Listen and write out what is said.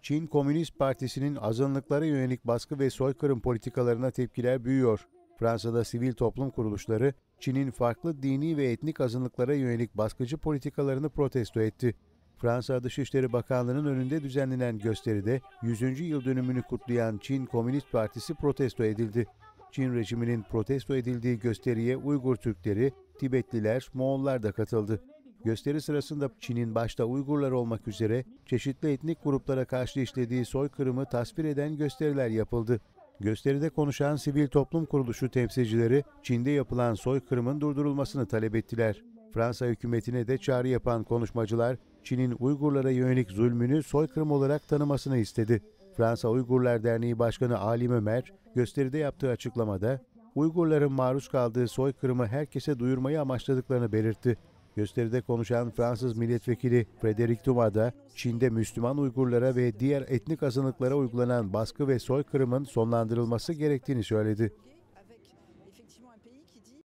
Çin Komünist Partisi'nin azınlıklara yönelik baskı ve soykırım politikalarına tepkiler büyüyor. Fransa'da sivil toplum kuruluşları, Çin'in farklı dini ve etnik azınlıklara yönelik baskıcı politikalarını protesto etti. Fransa Dışişleri Bakanlığı'nın önünde düzenlenen gösteride 100. yıl dönümünü kutlayan Çin Komünist Partisi protesto edildi. Çin rejiminin protesto edildiği gösteriye Uygur Türkleri, Tibetliler, Moğollar da katıldı. Gösteri sırasında Çin'in başta Uygurlar olmak üzere çeşitli etnik gruplara karşı işlediği soykırımı tasvir eden gösteriler yapıldı. Gösteride konuşan sivil toplum kuruluşu temsilcileri Çin'de yapılan soykırımın durdurulmasını talep ettiler. Fransa hükümetine de çağrı yapan konuşmacılar Çin'in Uygurlara yönelik zulmünü soykırım olarak tanımasını istedi. Fransa Uygurlar Derneği Başkanı Alim Ömer gösteride yaptığı açıklamada Uygurların maruz kaldığı soykırımı herkese duyurmayı amaçladıklarını belirtti. Gösteride konuşan Fransız milletvekili Frédéric Thomas da Çin'de Müslüman Uygurlara ve diğer etnik azınlıklara uygulanan baskı ve soykırımın sonlandırılması gerektiğini söyledi.